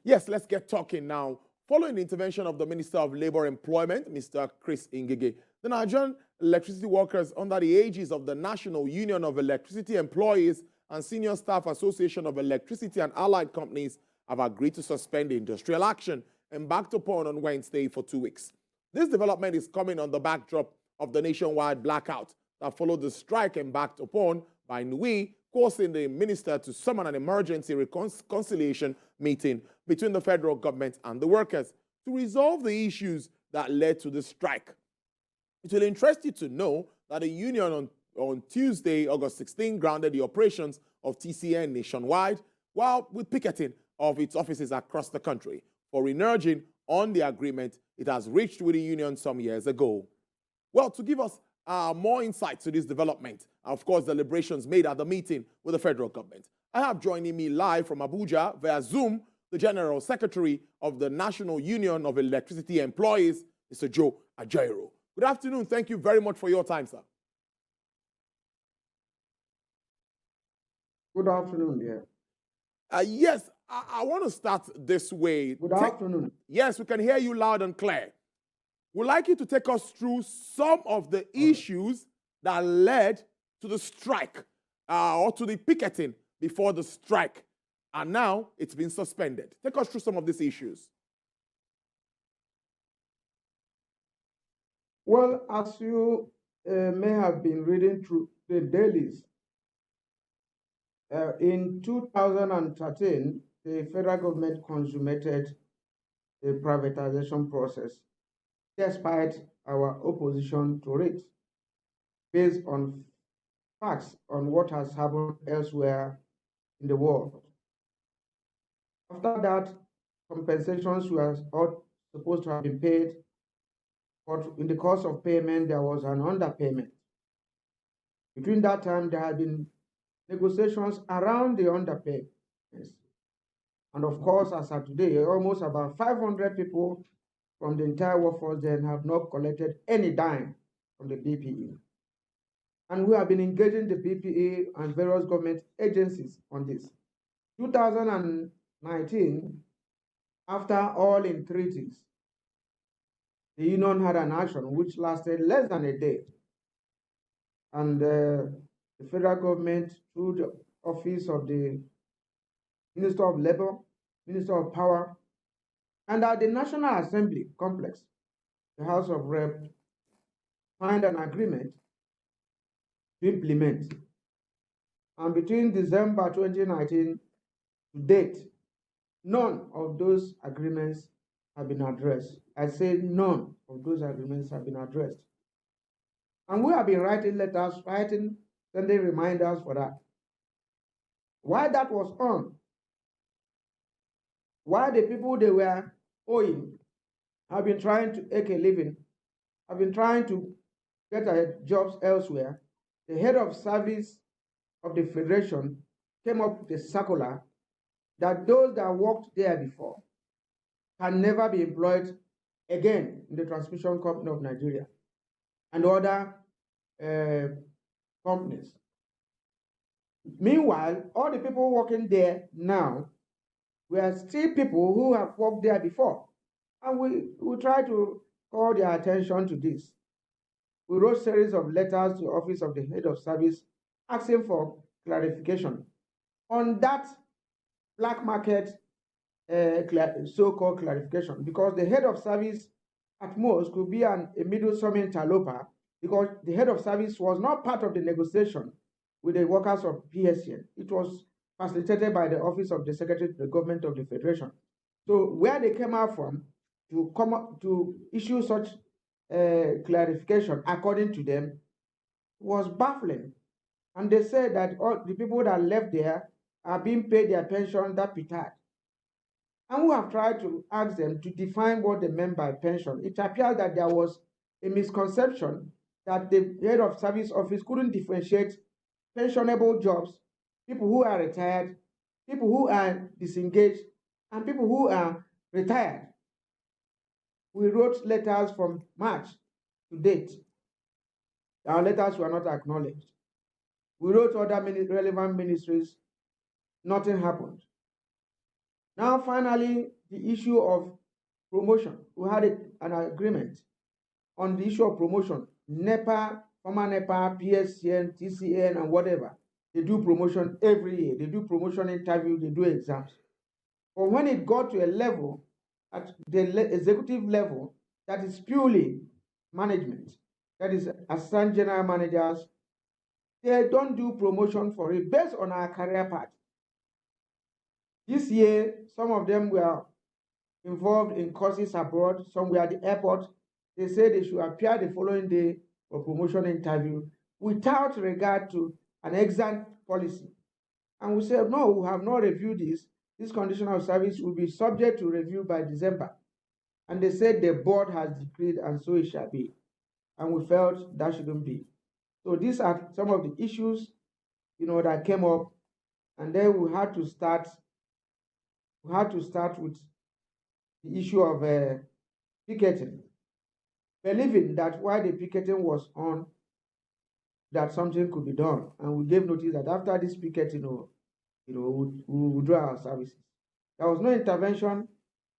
Yes, let's get talking now. Following the intervention of the Minister of Labour Employment, Mr. Chris Ngige, the Nigerian electricity workers under the aegis of the National Union of Electricity Employees and Senior Staff Association of Electricity and Allied Companies have agreed to suspend the industrial action embarked upon on Wednesday for 2 weeks. This development is coming on the backdrop of the nationwide blackout that followed the strike embarked upon by NUEE, causing the minister to summon an emergency conciliation meeting between the federal government and the workers to resolve the issues that led to the strike. It will interest you to know that the union on Tuesday, August 16, grounded the operations of TCN nationwide, while with picketing of its offices across the country for reneging on the agreement it has reached with the union some years ago. Well, to give us more insight to this development, of course, the deliberations made at the meeting with the federal government, I have joining me live from Abuja via Zoom the General Secretary of the National Union of Electricity Employees, Mr. Joe Ajaero. Good afternoon. Thank you very much for your time, sir. Good afternoon, yeah. Yes, I want to start this way. Good afternoon. Yes, we can hear you loud and clear. We'd like you to take us through some of the issues that led to the strike or to the picketing before the strike. And now it's been suspended. Take us through some of these issues. Well, as you may have been reading through the dailies, in 2013, the federal government consummated the privatization process, despite our opposition to it, based on facts on what has happened elsewhere in the world. After that, compensations were supposed to have been paid, but in the course of payment, there was an underpayment. Between that time, there had been negotiations around the underpay. Yes. And of course, as of today, almost about 500 people from the entire workforce then have not collected any dime from the BPE. And we have been engaging the BPE and various government agencies on this. 2019, after all entreaties, the union had an action which lasted less than a day. And the federal government, through the office of the Minister of Labor, Minister of Power, and at the National Assembly complex, the House of Rep, signed an agreement to implement. And between December 2019 to date, none of those agreements have been addressed. I say none of those agreements have been addressed. And we have been writing letters, sending reminders for that. While that was on, while the people they were owing have been trying to make a living, have been trying to get jobs elsewhere, the head of service of the Federation came up with a circular that those that worked there before can never be employed again in the Transmission Company of Nigeria and other companies. Meanwhile, all the people working there now were still people who have worked there before. And we try to call their attention to this. We wrote a series of letters to the office of the head of service asking for clarification on that black market so-called clarification, because the head of service at most could be a middle-some interloper, because the head of service was not part of the negotiation with the workers of PSN. It was facilitated by the office of the Secretary to the Government of the Federation. So where they came out from to come up to issue such clarification, according to them, was baffling. And they said that all the people that left there are being paid their pension that petard. And we have tried to ask them to define what they meant by pension. It appeared that there was a misconception that the head of service office couldn't differentiate pensionable jobs, people who are retired, people who are disengaged, and people who are retired. We wrote letters from March to date. Our letters were not acknowledged. We wrote other relevant ministries. Nothing happened. Now, finally, the issue of promotion. We had an agreement on the issue of promotion. NEPA, former NEPA, PSCN, TCN, and whatever. They do promotion every year. They do promotion interview, they do exams. But when it got to a level, at the executive level, that is purely management, that is assistant general managers, they don't do promotion for it based on our career path. This year, some of them were involved in courses abroad, some were at the airport. They said they should appear the following day for promotion interview without regard to an exam policy. And we said, no, we have not reviewed this. This condition of service will be subject to review by December. And they said the board has decreed, and so it shall be. And we felt that shouldn't be. So these are some of the issues, that came up. And then we had to start with the issue of picketing, believing that while the picketing was on, that something could be done. And we gave notice that after this picketing, we withdraw our services. There was no intervention,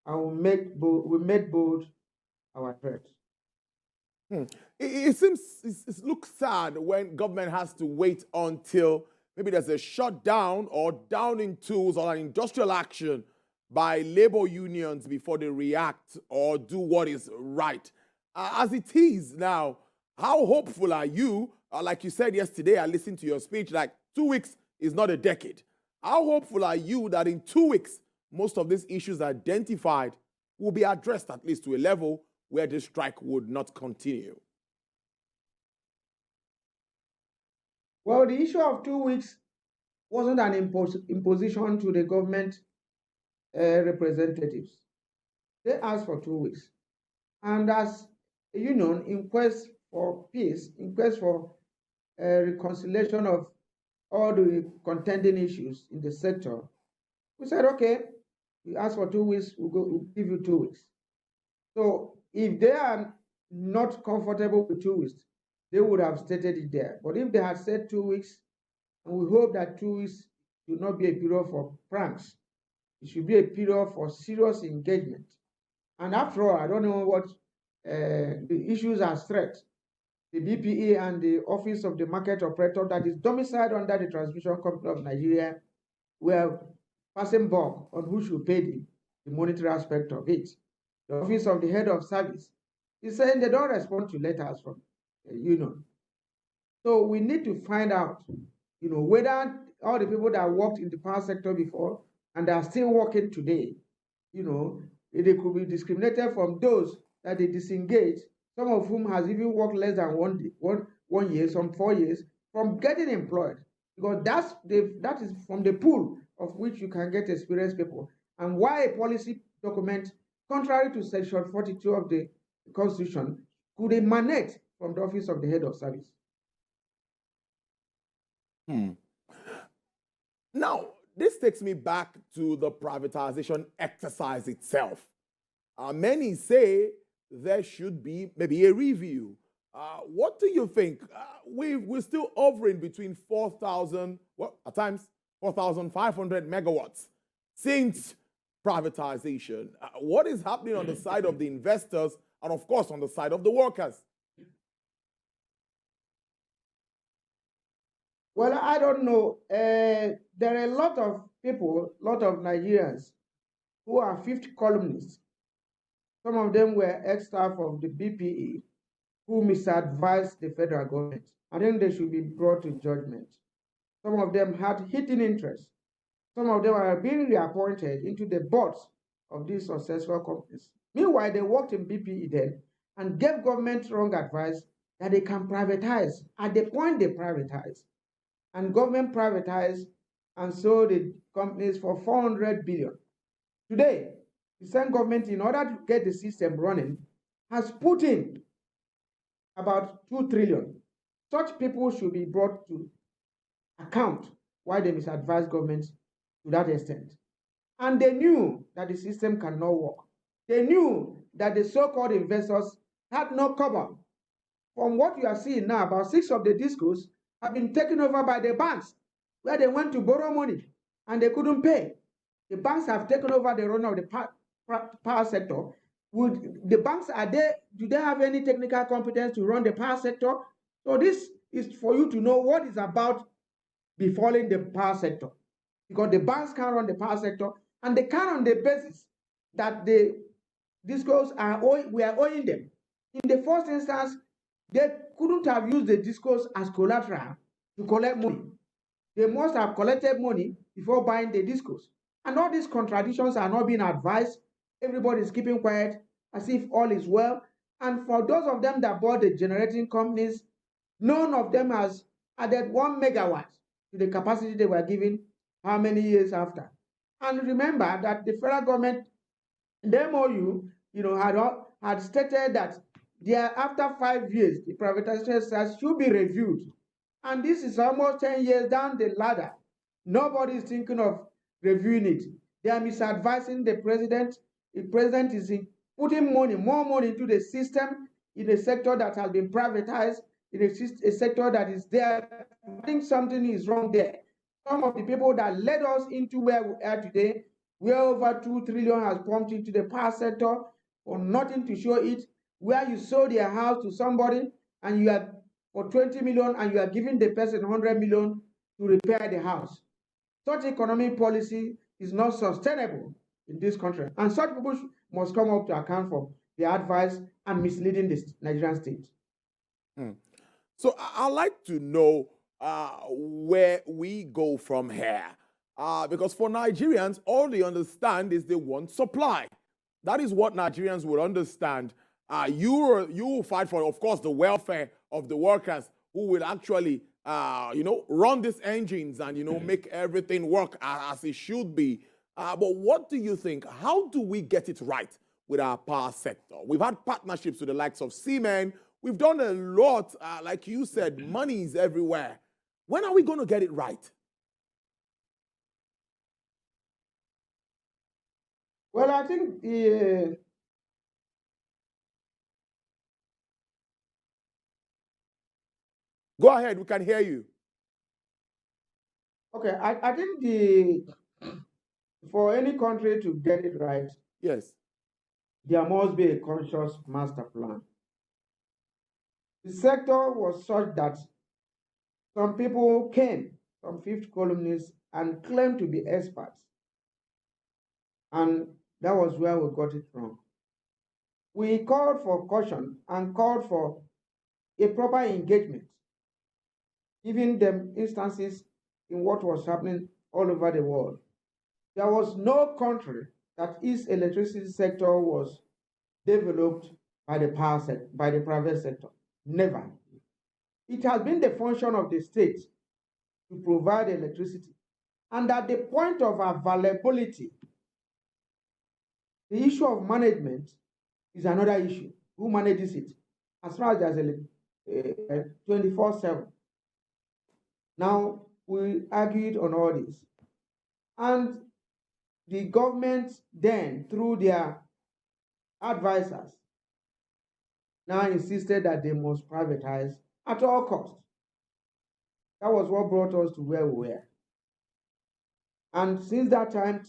and we made bold our threat. It seems it looks sad when government has to wait until maybe there's a shutdown or downing tools or an industrial action by labor unions before they react or do what is right. As it is now, how hopeful are you? Like you said yesterday, I listened to your speech, like 2 weeks is not a decade. How hopeful are you that in 2 weeks, most of these issues identified will be addressed at least to a level where this strike would not continue? Well, the issue of 2 weeks wasn't an imposition to the government representatives. They asked for 2 weeks. And as a union, in quest for peace, in quest for reconciliation of all the contending issues in the sector, we said, okay, you asked for 2 weeks, we'll give you 2 weeks. So if they are not comfortable with 2 weeks, they would have stated it there. But if they had said 2 weeks, and we hope that 2 weeks should not be a period for pranks, it should be a period for serious engagement. And after all, I don't know what the issues are threats. The BPE and the Office of the Market Operator that is domiciled under the Transmission Company of Nigeria were passing buck on who should pay the monetary aspect of it. The Office of the Head of Service is saying they don't respond to letters from the union. So we need to find out, whether all the people that worked in the power sector before and are still working today, they could be discriminated from those that they disengage, some of whom has even worked less than 1 year, some 4 years, from getting employed. Because that is from the pool of which you can get experienced people. And why a policy document, contrary to Section 42 of the Constitution, could emanate from the Office of the Head of Service. Now, this takes me back to the privatization exercise itself. Many say there should be maybe a review. What do you think? We're still hovering between 4,000, at times 4,500 megawatts since privatization. What is happening on the side of the investors and, of course, on the side of the workers? Well, I don't know. There are a lot of people, a lot of Nigerians who are fifth columnists. Some of them were ex-staff of the BPE who misadvised the federal government. I think they should be brought to judgment. Some of them had hidden interests. Some of them are being reappointed into the boards of these successful companies. Meanwhile, they worked in BPE then and gave government wrong advice that they can privatize at the point they privatize. And government privatized and sold the companies for 400 billion. Today, the same government, in order to get the system running, has put in about 2 trillion. Such people should be brought to account why they misadvised government to that extent. And they knew that the system cannot work. They knew that the so-called investors had no cover. From what you are seeing now, about 6 of the discos have been taken over by the banks, where they went to borrow money and they couldn't pay. The banks have taken over the run of the power sector. Would the banks, do they have any technical competence to run the power sector? So this is for you to know what is about befalling the power sector, because the banks can run the power sector, and they can on the basis that the discos we are owing them. In the first instance, they couldn't have used the discos as collateral to collect money. They must have collected money before buying the discos. And all these contradictions are not being advised. Everybody is keeping quiet as if all is well. And for those of them that bought the generating companies, none of them has added 1 megawatt to the capacity they were given how many years after. And remember that the federal government, the MOU, had stated that after 5 years, the privatization should be reviewed. And this is almost 10 years down the ladder. Nobody is thinking of reviewing it. They are misadvising the president. The president is putting more money into the system in a sector that has been privatized, in a sector that is there. I think something is wrong there. Some of the people that led us into where we are today, where over 2 trillion has pumped into the power sector for nothing to show it, where you sold your house to somebody and you are for 20 million and you are giving the person 100 million to repair the house. Such economic policy is not sustainable in this country, and such people must come up to account for their advice and misleading the Nigerian state. So I'd like to know where we go from here. Because for Nigerians, all they understand is they want supply. That is what Nigerians will understand. You will fight for, of course, the welfare of the workers who will actually, run these engines and, make everything work as it should be. But what do you think? How do we get it right with our power sector? We've had partnerships with the likes of Siemens. We've done a lot. Like you said, money is everywhere. When are we going to get it right? Well, I think Go ahead, we can hear you. Okay, I think for any country to get it right, yes, there must be a conscious master plan. The sector was such that some people came, some fifth columnists, and claimed to be experts. And that was where we got it wrong. We called for caution and called for a proper engagement, giving them instances in what was happening all over the world. There was no country that its electricity sector was developed by the private sector. Never. It has been the function of the state to provide electricity. And at the point of availability, the issue of management is another issue. Who manages it? As far as there's 24/7. Now, we argued on all this. And the government then, through their advisors, now insisted that they must privatize at all costs. That was what brought us to where we were. And since that time,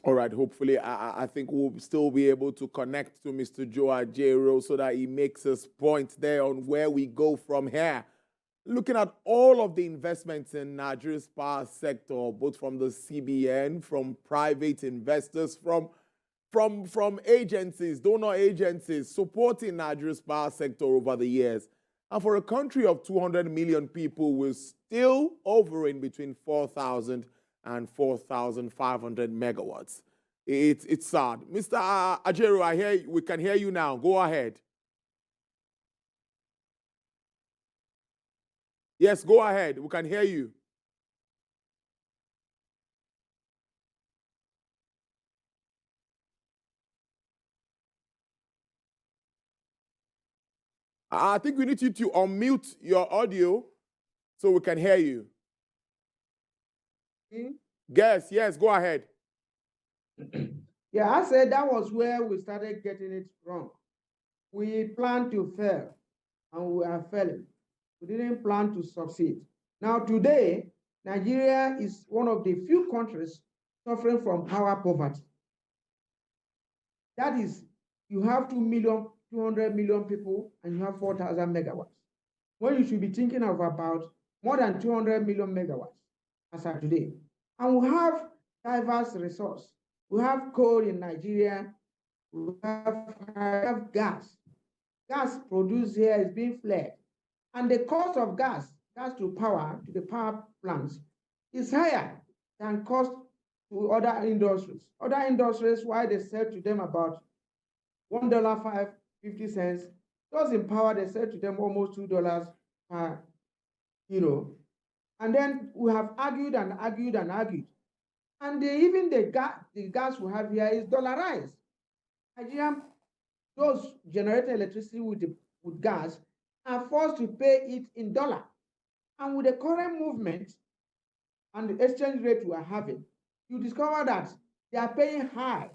all right, hopefully, I think we'll still be able to connect to Mr. Joe Ajero so that he makes his point there on where we go from here. Looking at all of the investments in Nigeria's power sector, both from the CBN, from private investors, from agencies, donor agencies, supporting Nigeria's power sector over the years. And for a country of 200 million people, we're still hovering between 4,000 and 4,500 megawatts. It's sad. Mr. Ajero, we can hear you now. Go ahead. Yes, go ahead. We can hear you. I think we need you to unmute your audio so we can hear you. Guess, yes, go ahead. Yeah, I said that was where we started getting it wrong. We planned to fail, and we are failing. We didn't plan to succeed. Now, today, Nigeria is one of the few countries suffering from power poverty. That is, you have 200 million people, and you have 4,000 megawatts. When you should be thinking of about more than 200 million megawatts as of today. And we have diverse resources. We have coal in Nigeria. We have gas. Gas produced here is being flared. And the cost of gas to power, to the power plants, is higher than cost to other industries. Other industries, why they sell to them about $1.50, those in power, they sell to them almost $2 per kilo. And then we have argued and argued and argued. And even the gas we have here is dollarized. Nigerian, those generating electricity with gas are forced to pay it in dollar. And with the current movement and the exchange rate we are having, you discover that they are paying high.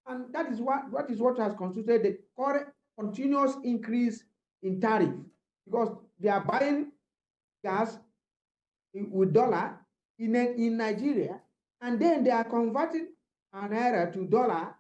And that is what has constituted the current continuous increase in tariff, because they are buying gas with dollar in Nigeria, and then they are converting an naira to dollar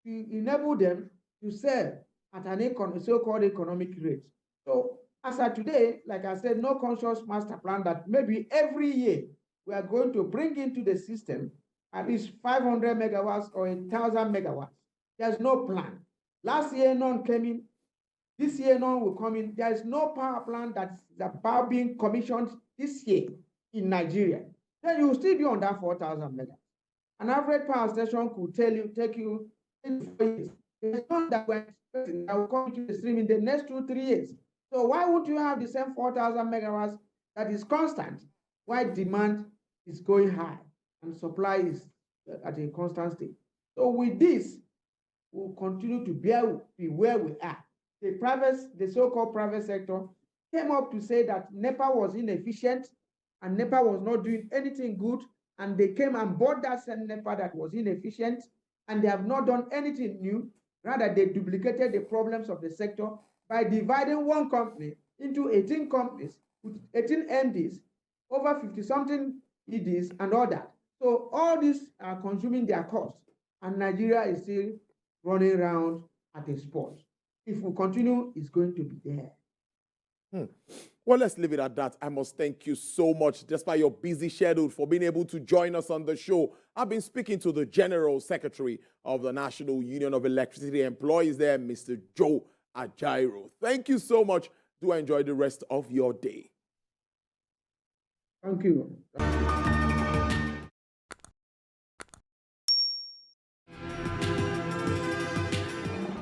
to enable them to sell at an so-called economic rate. So as of today, like I said, no conscious master plan that maybe every year we are going to bring into the system at least 500 megawatts or 1,000 megawatts. There's no plan. Last year, none came in. This year, none will come in. There is no power plant that's about being commissioned this year in Nigeria. Then you will still be on that 4,000 megawatts. An average power station could take you 4 years. There's none that we're expecting that will come to the stream in the next 2-3 years. So why would you have the same 4,000 megawatts that is constant, while demand is going high and supply is at a constant state? So with this, we'll continue to be where we are. The so-called private sector came up to say that NEPA was inefficient and NEPA was not doing anything good, and they came and bought that same NEPA that was inefficient, and they have not done anything new. Rather, they duplicated the problems of the sector by dividing one company into 18 companies with 18 MDs, over 50-something EDs, and all that. So all these are consuming their cost, and Nigeria is still running around at a spot. If we continue, it's going to be there. Well, let's leave it at that. I must thank you so much, despite your busy schedule, for being able to join us on the show. I've been speaking to the General Secretary of the National Union of Electricity Employees there, Mr. Joe Ajaero. Thank you so much. Do enjoy the rest of your day. Thank you.